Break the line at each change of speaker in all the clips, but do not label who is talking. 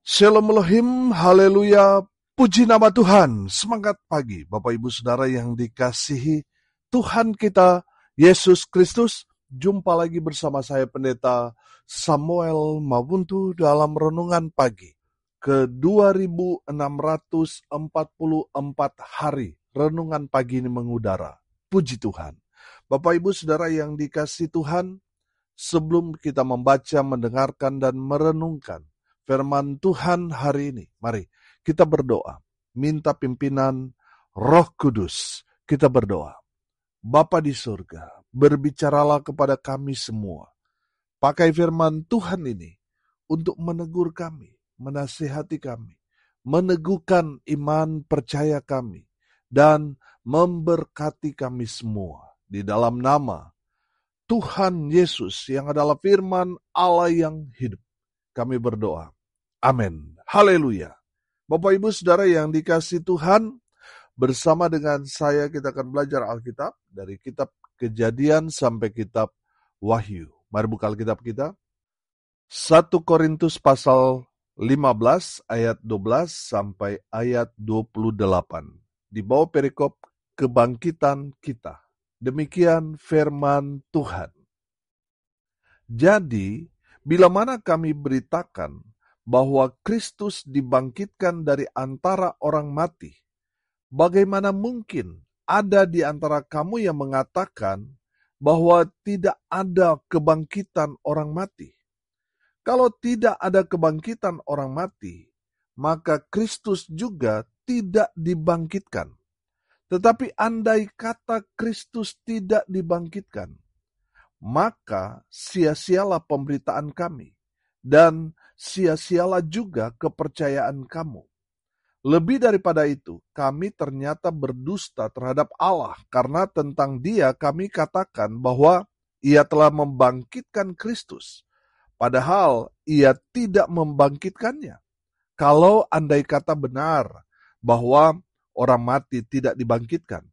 Shalom Elohim, haleluya, puji nama Tuhan, semangat pagi Bapak Ibu Saudara yang dikasihi Tuhan kita, Yesus Kristus. Jumpa lagi bersama saya Pendeta Samuel Mabuntu dalam Renungan Pagi ke 2644 hari Renungan Pagi ini mengudara. Puji Tuhan. Bapak Ibu Saudara yang dikasihi Tuhan, sebelum kita membaca, mendengarkan, dan merenungkan firman Tuhan hari ini, mari kita berdoa. Minta pimpinan Roh Kudus. Kita berdoa. Bapa di surga, berbicaralah kepada kami semua. Pakai firman Tuhan ini untuk menegur kami, menasihati kami, meneguhkan iman percaya kami, dan memberkati kami semua. Di dalam nama Tuhan Yesus yang adalah firman Allah yang hidup, kami berdoa. Amin. Haleluya. Bapak Ibu Saudara yang dikasihi Tuhan, bersama dengan saya kita akan belajar Alkitab dari kitab Kejadian sampai kitab Wahyu. Mari buka Alkitab kita. 1 Korintus pasal 15 ayat 12 sampai ayat 28. Di bawah perikop kebangkitan kita. Demikian firman Tuhan. Jadi, bila mana kami beritakan bahwa Kristus dibangkitkan dari antara orang mati, bagaimana mungkin ada di antara kamu yang mengatakan bahwa tidak ada kebangkitan orang mati? Kalau tidak ada kebangkitan orang mati, maka Kristus juga tidak dibangkitkan. Tetapi andai kata Kristus tidak dibangkitkan, maka sia-sialah pemberitaan kami, dan sia-sialah juga kepercayaan kamu. Lebih daripada itu, kami ternyata berdusta terhadap Allah, karena tentang Dia kami katakan bahwa Ia telah membangkitkan Kristus, padahal Ia tidak membangkitkannya. Kalau andai kata benar bahwa orang mati tidak dibangkitkan.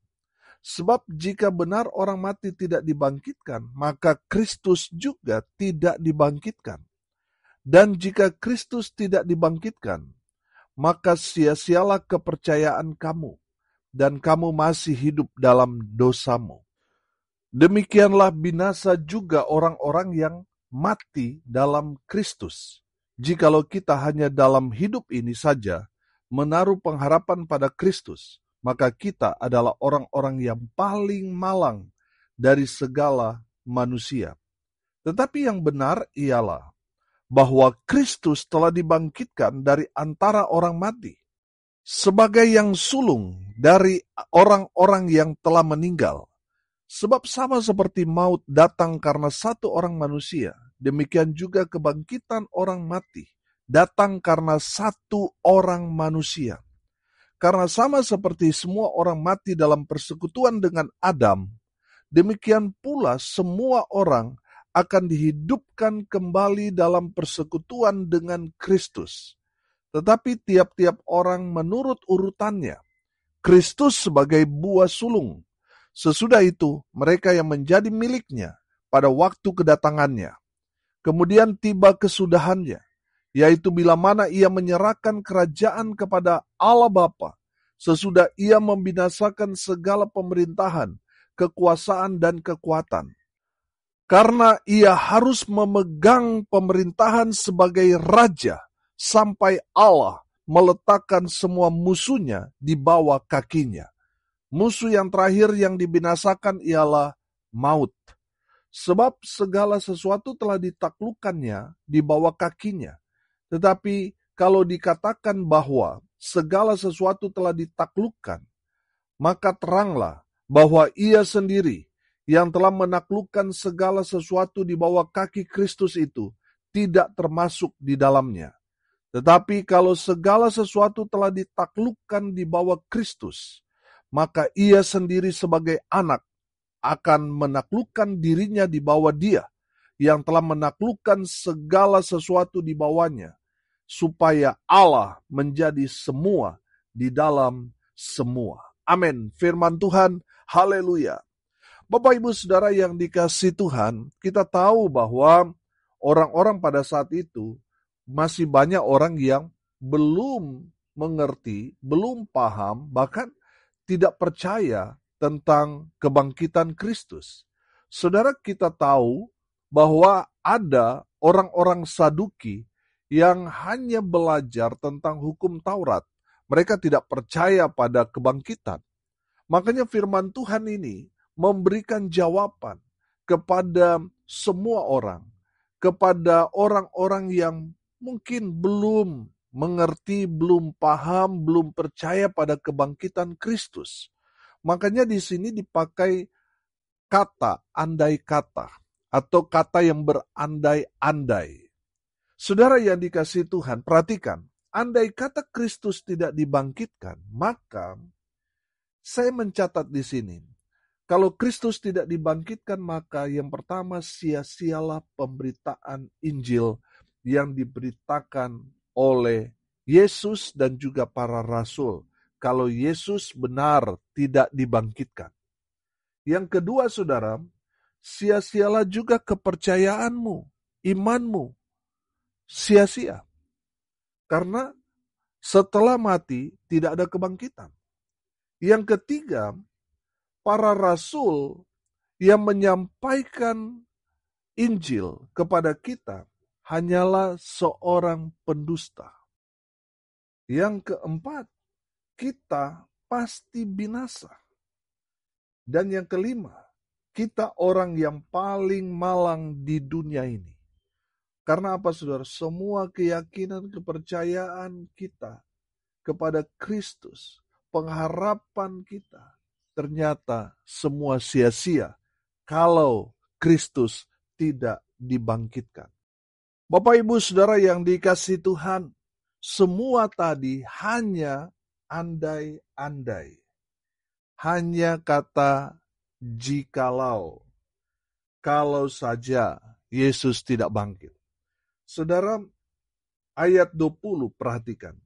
Sebab jika benar orang mati tidak dibangkitkan, maka Kristus juga tidak dibangkitkan. Dan jika Kristus tidak dibangkitkan, maka sia-sialah kepercayaan kamu, dan kamu masih hidup dalam dosamu. Demikianlah binasa juga orang-orang yang mati dalam Kristus. Jikalau kita hanya dalam hidup ini saja menaruh pengharapan pada Kristus, maka kita adalah orang-orang yang paling malang dari segala manusia. Tetapi yang benar ialah bahwa Kristus telah dibangkitkan dari antara orang mati, sebagai yang sulung dari orang-orang yang telah meninggal. Sebab sama seperti maut datang karena satu orang manusia, demikian juga kebangkitan orang mati datang karena satu orang manusia. Karena sama seperti semua orang mati dalam persekutuan dengan Adam, demikian pula semua orang akan dihidupkan kembali dalam persekutuan dengan Kristus. Tetapi tiap-tiap orang menurut urutannya. Kristus sebagai buah sulung. Sesudah itu, mereka yang menjadi miliknya pada waktu kedatangannya. Kemudian tiba kesudahannya, yaitu bila mana ia menyerahkan kerajaan kepada Allah Bapa, sesudah ia membinasakan segala pemerintahan, kekuasaan, dan kekuatan. Karena ia harus memegang pemerintahan sebagai raja, sampai Allah meletakkan semua musuhnya di bawah kakinya. Musuh yang terakhir yang dibinasakan ialah maut. Sebab segala sesuatu telah ditaklukkannya di bawah kakinya. Tetapi kalau dikatakan bahwa segala sesuatu telah ditaklukkan, maka teranglah bahwa ia sendiri yang telah menaklukkan segala sesuatu di bawah kaki Kristus itu tidak termasuk di dalamnya. Tetapi kalau segala sesuatu telah ditaklukkan di bawah Kristus, maka ia sendiri sebagai anak akan menaklukkan dirinya di bawah Dia yang telah menaklukkan segala sesuatu di bawahnya, supaya Allah menjadi semua di dalam semua. Amin. Firman Tuhan, haleluya. Bapak Ibu Saudara yang dikasihi Tuhan, kita tahu bahwa orang-orang pada saat itu masih banyak orang yang belum mengerti, belum paham, bahkan tidak percaya tentang kebangkitan Kristus. Saudara, kita tahu bahwa ada orang-orang Saduki yang hanya belajar tentang hukum Taurat. Mereka tidak percaya pada kebangkitan. Makanya firman Tuhan ini memberikan jawaban kepada semua orang, kepada orang-orang yang mungkin belum mengerti, belum paham, belum percaya pada kebangkitan Kristus. Makanya di sini dipakai kata andai kata atau kata yang berandai-andai. Saudara yang dikasihi Tuhan, perhatikan, andai kata Kristus tidak dibangkitkan, maka saya mencatat di sini, kalau Kristus tidak dibangkitkan, maka yang pertama sia-sialah pemberitaan Injil yang diberitakan oleh Yesus dan juga para rasul. Kalau Yesus benar tidak dibangkitkan. Yang kedua, saudara, sia-sialah juga kepercayaanmu, imanmu, sia-sia. Karena setelah mati tidak ada kebangkitan. Yang ketiga, para rasul yang menyampaikan Injil kepada kita hanyalah seorang pendusta. Yang keempat, kita pasti binasa. Dan yang kelima, kita orang yang paling malang di dunia ini. Karena apa, saudara? Semua keyakinan, kepercayaan kita kepada Kristus, pengharapan kita, ternyata semua sia-sia kalau Kristus tidak dibangkitkan. Bapak Ibu Saudara yang dikasihi Tuhan, semua tadi hanya andai-andai. Hanya kata jikalau, kalau saja Yesus tidak bangkit. Saudara, ayat 20 perhatikan.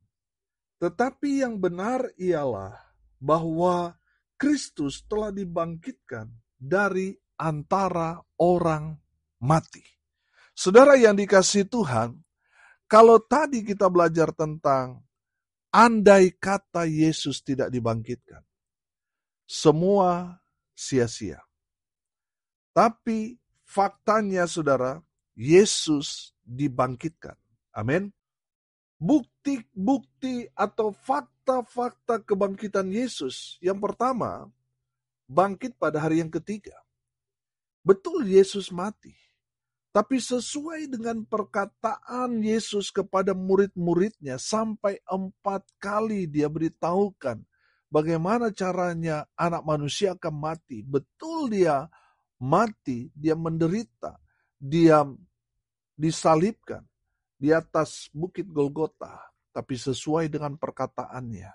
Tetapi yang benar ialah bahwa Kristus telah dibangkitkan dari antara orang mati. Saudara yang dikasihi Tuhan, kalau tadi kita belajar tentang andai kata Yesus tidak dibangkitkan, semua sia-sia. Tapi faktanya, saudara, Yesus dibangkitkan. Amin. Bukti-bukti atau fakta-fakta kebangkitan Yesus. Yang pertama, bangkit pada hari yang ketiga. Betul Yesus mati. Tapi sesuai dengan perkataan Yesus kepada murid-muridnya, sampai 4 kali dia beritahukan bagaimana caranya anak manusia akan mati. Betul dia mati, dia menderita, dia disalibkan di atas bukit Golgota. Tapi sesuai dengan perkataannya,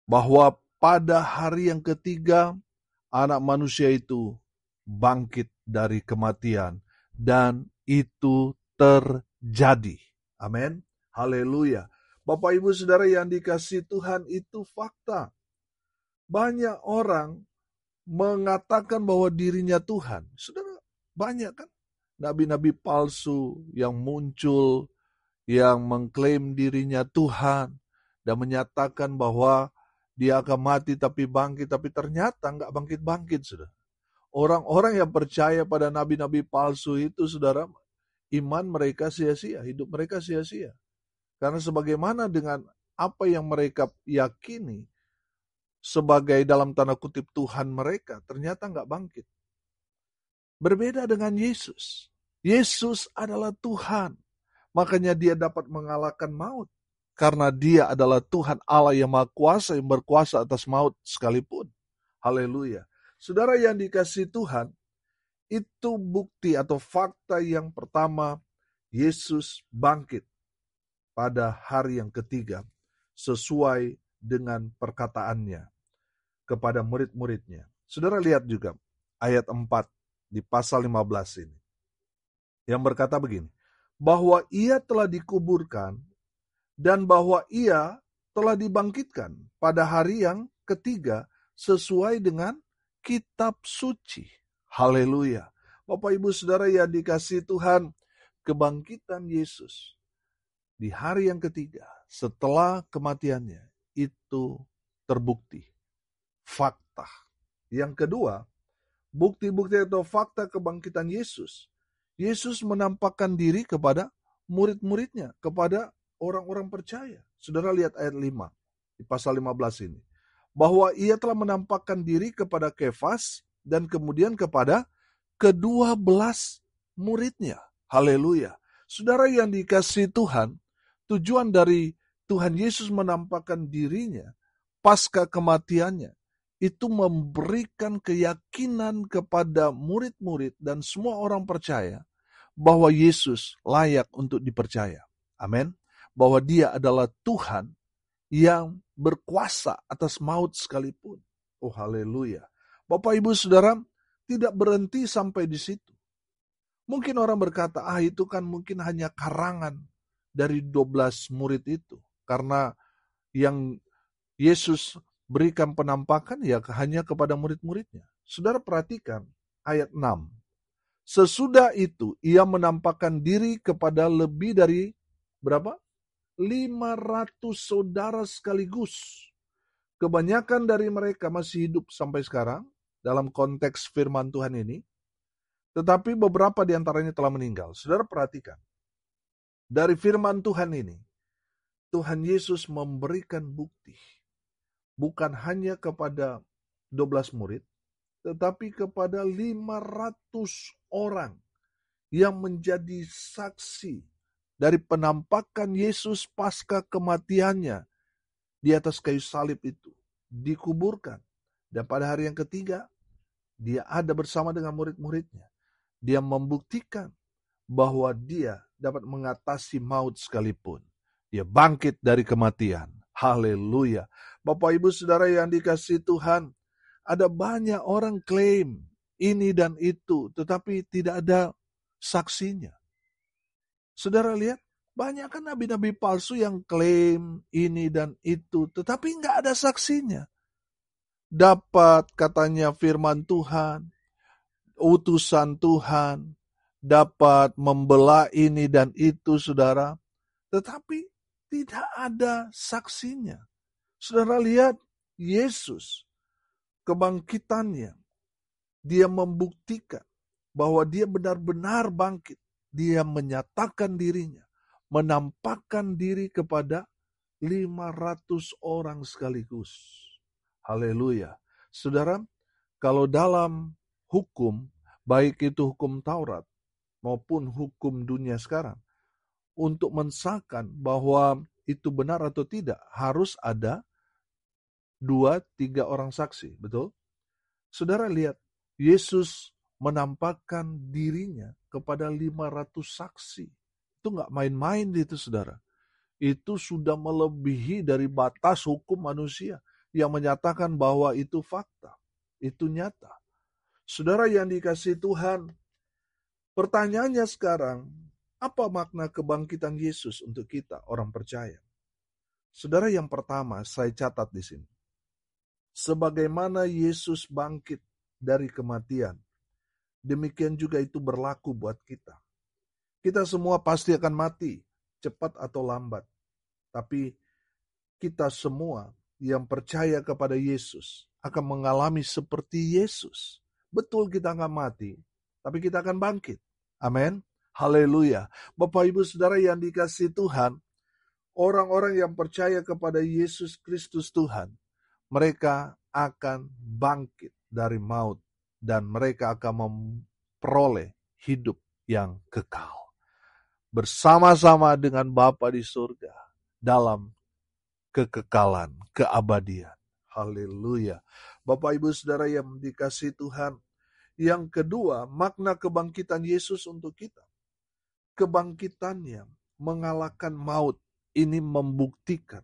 bahwa pada hari yang ketiga, anak manusia itu bangkit dari kematian. Dan itu terjadi. Amin. Haleluya. Bapak Ibu Saudara yang dikasihi Tuhan, itu fakta. Banyak orang mengatakan bahwa dirinya Tuhan. Saudara, banyak kan nabi-nabi palsu yang muncul, yang mengklaim dirinya Tuhan dan menyatakan bahwa dia akan mati tapi bangkit, tapi ternyata nggak bangkit-bangkit, saudara. Orang-orang yang percaya pada nabi-nabi palsu itu, saudara, iman mereka sia-sia, hidup mereka sia-sia. Karena sebagaimana dengan apa yang mereka yakini sebagai dalam tanda kutip Tuhan mereka, ternyata nggak bangkit. Berbeda dengan Yesus. Yesus adalah Tuhan. Makanya dia dapat mengalahkan maut. Karena dia adalah Tuhan Allah yang Maha Kuasa, yang berkuasa atas maut sekalipun. Haleluya. Saudara yang dikasihi Tuhan, itu bukti atau fakta yang pertama, Yesus bangkit pada hari yang ketiga, sesuai dengan perkataannya kepada murid-muridnya. Saudara lihat juga ayat 4 di pasal 15 ini, yang berkata begini, bahwa ia telah dikuburkan dan bahwa ia telah dibangkitkan pada hari yang ketiga sesuai dengan kitab suci. Haleluya. Bapak Ibu Saudara yang dikasihi Tuhan, kebangkitan Yesus di hari yang ketiga setelah kematiannya itu terbukti. Fakta. Yang kedua, bukti-bukti atau fakta kebangkitan Yesus. Yesus menampakkan diri kepada murid-muridnya, kepada orang-orang percaya. Saudara lihat ayat 5 di pasal 15 ini. Bahwa ia telah menampakkan diri kepada Kefas dan kemudian kepada ke-12 muridnya. Haleluya. Saudara yang dikasihi Tuhan, tujuan dari Tuhan Yesus menampakkan dirinya pasca kematiannya itu memberikan keyakinan kepada murid-murid dan semua orang percaya bahwa Yesus layak untuk dipercaya. Amin. Bahwa dia adalah Tuhan yang berkuasa atas maut sekalipun. Oh haleluya. Bapak Ibu Saudara, tidak berhenti sampai di situ. Mungkin orang berkata, itu kan mungkin hanya karangan dari 12 murid itu. Karena yang Yesus berikan penampakan ya hanya kepada murid-muridnya. Saudara perhatikan ayat 6. Sesudah itu ia menampakkan diri kepada lebih dari berapa? 500 saudara sekaligus. Kebanyakan dari mereka masih hidup sampai sekarang dalam konteks firman Tuhan ini. Tetapi beberapa di antaranya telah meninggal. Saudara perhatikan. Dari firman Tuhan ini, Tuhan Yesus memberikan bukti. Bukan hanya kepada 12 murid, tetapi kepada 500 orang yang menjadi saksi dari penampakan Yesus pasca kematiannya di atas kayu salib itu, dikuburkan. Dan pada hari yang ketiga, dia ada bersama dengan murid-muridnya. Dia membuktikan bahwa dia dapat mengatasi maut sekalipun. Dia bangkit dari kematian. Haleluya. Bapak Ibu Saudara yang dikasihi Tuhan, ada banyak orang klaim ini dan itu, tetapi tidak ada saksinya. Saudara lihat, banyak kan nabi-nabi palsu yang klaim ini dan itu, tetapi nggak ada saksinya. Dapat katanya firman Tuhan, utusan Tuhan, dapat membela ini dan itu, saudara, tetapi tidak ada saksinya. Saudara lihat, Yesus, kebangkitannya, dia membuktikan bahwa dia benar-benar bangkit. Dia menyatakan dirinya, menampakkan diri kepada 500 orang sekaligus. Haleluya. Saudara, kalau dalam hukum, baik itu hukum Taurat maupun hukum dunia sekarang, untuk mensahkan bahwa itu benar atau tidak, harus ada 2-3 orang saksi, betul? Saudara lihat, Yesus menampakkan dirinya kepada 500 saksi. Itu nggak main-main itu, saudara. Itu sudah melebihi dari batas hukum manusia yang menyatakan bahwa itu fakta, itu nyata. Saudara yang dikasihi Tuhan, pertanyaannya sekarang, apa makna kebangkitan Yesus untuk kita, orang percaya? Saudara, yang pertama saya catat di sini. Sebagaimana Yesus bangkit dari kematian, demikian juga itu berlaku buat kita. Kita semua pasti akan mati, cepat atau lambat. Tapi kita semua yang percaya kepada Yesus akan mengalami seperti Yesus. Betul kita akan mati, tapi kita akan bangkit. Amin. Haleluya. Bapak Ibu Saudara yang dikasihi Tuhan, orang-orang yang percaya kepada Yesus Kristus Tuhan, mereka akan bangkit dari maut dan mereka akan memperoleh hidup yang kekal. Bersama-sama dengan Bapa di surga dalam kekekalan, keabadian. Haleluya. Bapak Ibu Saudara yang dikasihi Tuhan, yang kedua, makna kebangkitan Yesus untuk kita. Kebangkitannya mengalahkan maut. Ini membuktikan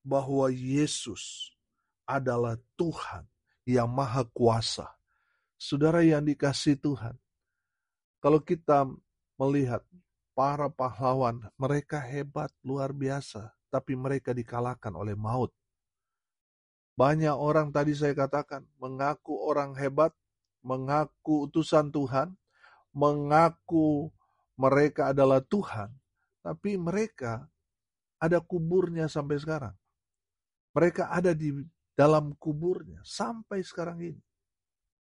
bahwa Yesus adalah Tuhan yang maha kuasa. Saudara yang dikasihi Tuhan, kalau kita melihat para pahlawan, mereka hebat, luar biasa, tapi mereka dikalahkan oleh maut. Banyak orang tadi saya katakan, mengaku orang hebat, mengaku utusan Tuhan, mengaku mereka adalah Tuhan, tapi mereka ada kuburnya sampai sekarang. Mereka ada di dalam kuburnya sampai sekarang ini.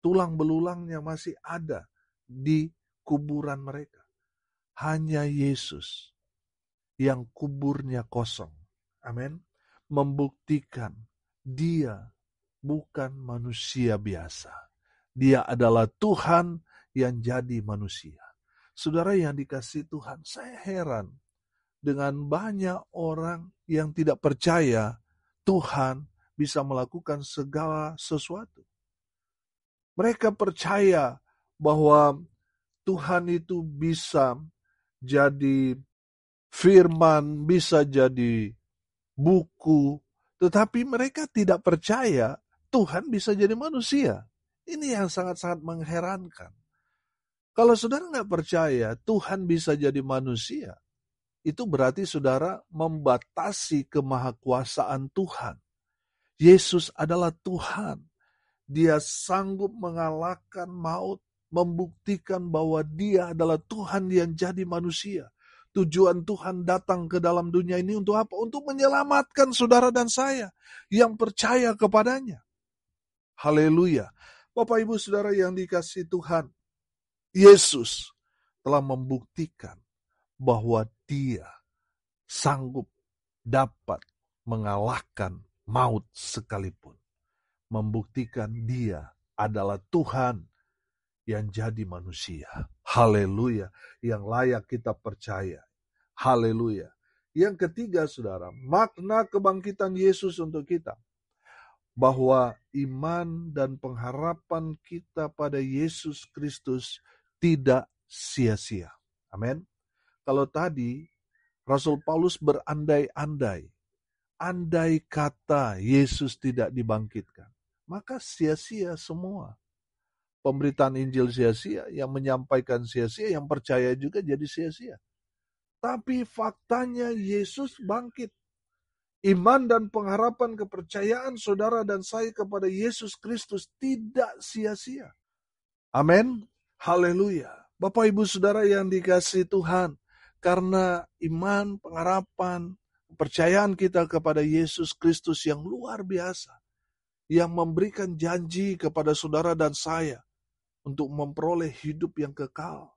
Tulang belulangnya masih ada di kuburan mereka. Hanya Yesus yang kuburnya kosong. Amin. Membuktikan dia bukan manusia biasa. Dia adalah Tuhan yang jadi manusia. Saudara yang dikasihi Tuhan, saya heran dengan banyak orang yang tidak percaya Tuhan bisa melakukan segala sesuatu. Mereka percaya bahwa Tuhan itu bisa jadi firman, bisa jadi buku, tetapi mereka tidak percaya Tuhan bisa jadi manusia. Ini yang sangat-sangat mengherankan. Kalau saudara nggak percaya Tuhan bisa jadi manusia, itu berarti saudara membatasi kemahakuasaan Tuhan. Yesus adalah Tuhan. Dia sanggup mengalahkan maut, membuktikan bahwa dia adalah Tuhan yang jadi manusia. Tujuan Tuhan datang ke dalam dunia ini untuk apa? Untuk menyelamatkan saudara dan saya yang percaya kepadanya. Haleluya. Bapak Ibu Saudara yang dikasihi Tuhan, Yesus telah membuktikan bahwa dia sanggup dapat mengalahkan maut sekalipun. Membuktikan dia adalah Tuhan yang jadi manusia. Haleluya. Yang layak kita percaya. Haleluya. Yang ketiga, saudara, makna kebangkitan Yesus untuk kita. Bahwa iman dan pengharapan kita pada Yesus Kristus tidak sia-sia. Amin. Kalau tadi Rasul Paulus berandai-andai, andai kata Yesus tidak dibangkitkan, maka sia-sia semua. Pemberitaan Injil sia-sia, yang menyampaikan sia-sia, yang percaya juga jadi sia-sia. Tapi faktanya Yesus bangkit. Iman dan pengharapan kepercayaan saudara dan saya kepada Yesus Kristus tidak sia-sia. Amin. Haleluya. Bapak Ibu Saudara yang dikasihi Tuhan, karena iman, pengharapan, kepercayaan kita kepada Yesus Kristus yang luar biasa, yang memberikan janji kepada saudara dan saya untuk memperoleh hidup yang kekal.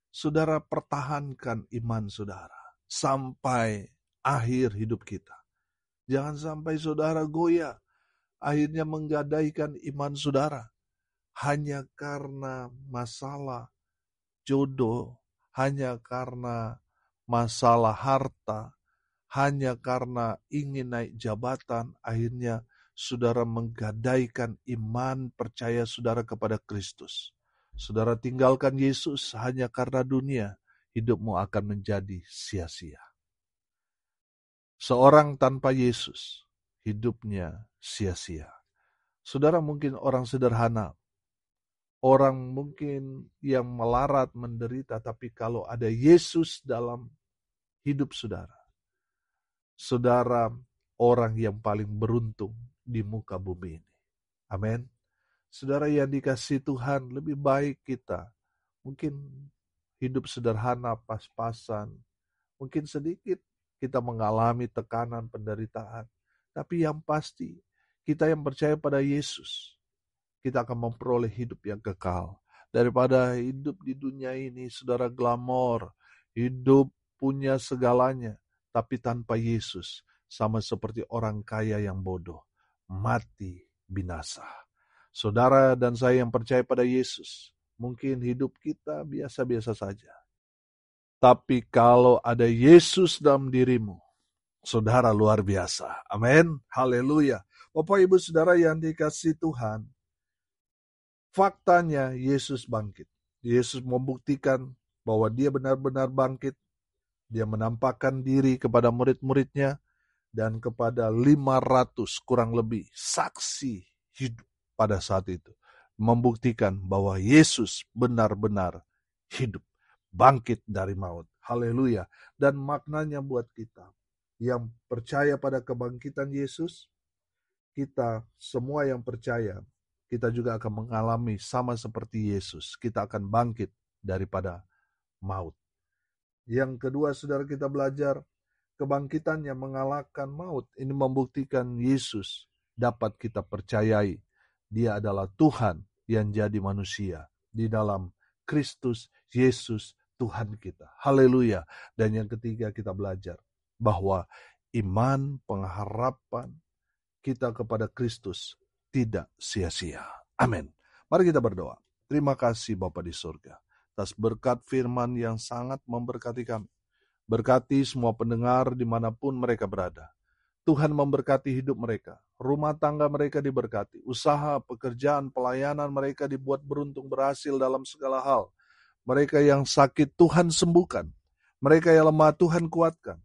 Saudara pertahankan iman saudara sampai akhir hidup kita. Jangan sampai saudara goyah, akhirnya menggadaikan iman saudara hanya karena masalah jodoh, hanya karena masalah harta, hanya karena ingin naik jabatan, akhirnya saudara menggadaikan iman percaya saudara kepada Kristus. Saudara tinggalkan Yesus hanya karena dunia, hidupmu akan menjadi sia-sia. Seorang tanpa Yesus, hidupnya sia-sia. Saudara mungkin orang sederhana, orang mungkin yang melarat, menderita, tapi kalau ada Yesus dalam hidup saudara, saudara orang yang paling beruntung di muka bumi ini. Amin. Saudara yang dikasihi Tuhan, lebih baik kita mungkin hidup sederhana, pas-pasan, mungkin sedikit kita mengalami tekanan, penderitaan, tapi yang pasti kita yang percaya pada Yesus, kita akan memperoleh hidup yang kekal. Daripada hidup di dunia ini, saudara, glamor, hidup punya segalanya, tapi tanpa Yesus, sama seperti orang kaya yang bodoh, mati binasa. Saudara dan saya yang percaya pada Yesus, mungkin hidup kita biasa-biasa saja. Tapi kalau ada Yesus dalam dirimu, saudara luar biasa. Amin. Haleluya. Bapak Ibu Saudara yang dikasihi Tuhan, faktanya Yesus bangkit. Yesus membuktikan bahwa dia benar-benar bangkit. Dia menampakkan diri kepada murid-muridnya dan kepada 500 kurang lebih saksi hidup pada saat itu. Membuktikan bahwa Yesus benar-benar hidup, bangkit dari maut. Haleluya. Dan maknanya buat kita yang percaya pada kebangkitan Yesus, kita semua yang percaya, kita juga akan mengalami sama seperti Yesus. Kita akan bangkit daripada maut. Yang kedua, saudara, kita belajar kebangkitannya mengalahkan maut. Ini membuktikan Yesus dapat kita percayai. Dia adalah Tuhan yang jadi manusia di dalam Kristus Yesus Tuhan kita. Haleluya. Dan yang ketiga kita belajar bahwa iman, pengharapan kita kepada Kristus tidak sia-sia. Amin. Mari kita berdoa. Terima kasih Bapa di surga atas berkat firman yang sangat memberkati kami. Berkati semua pendengar dimanapun mereka berada. Tuhan memberkati hidup mereka. Rumah tangga mereka diberkati. Usaha, pekerjaan, pelayanan mereka dibuat beruntung berhasil dalam segala hal. Mereka yang sakit Tuhan sembuhkan. Mereka yang lemah Tuhan kuatkan.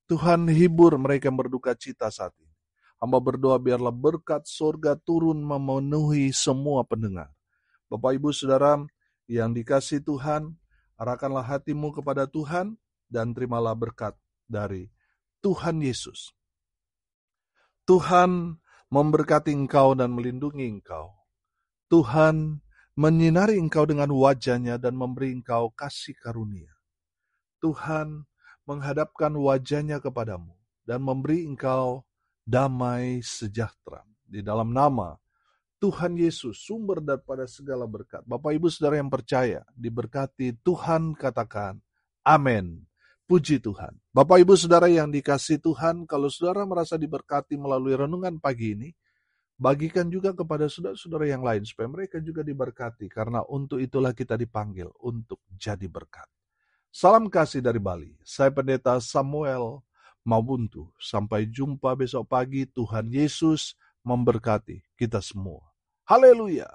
Tuhan hibur mereka yang berduka cita saat ini. Hamba berdoa biarlah berkat surga turun memenuhi semua pendengar. Bapak Ibu Saudara yang dikasihi Tuhan, arahkanlah hatimu kepada Tuhan dan terimalah berkat dari Tuhan Yesus. Tuhan memberkati engkau dan melindungi engkau. Tuhan menyinari engkau dengan wajah-Nya dan memberi engkau kasih karunia. Tuhan menghadapkan wajah-Nya kepadamu dan memberi engkau damai sejahtera. Di dalam nama Tuhan Yesus, sumber daripada segala berkat. Bapak Ibu Saudara yang percaya, diberkati Tuhan, katakan amin. Puji Tuhan. Bapak Ibu Saudara yang dikasihi Tuhan, kalau saudara merasa diberkati melalui renungan pagi ini, bagikan juga kepada saudara-saudara yang lain, supaya mereka juga diberkati, karena untuk itulah kita dipanggil untuk jadi berkat. Salam kasih dari Bali, saya Pendeta Samuel Mabuntu. Sampai jumpa besok pagi. Tuhan Yesus memberkati kita semua. Haleluya.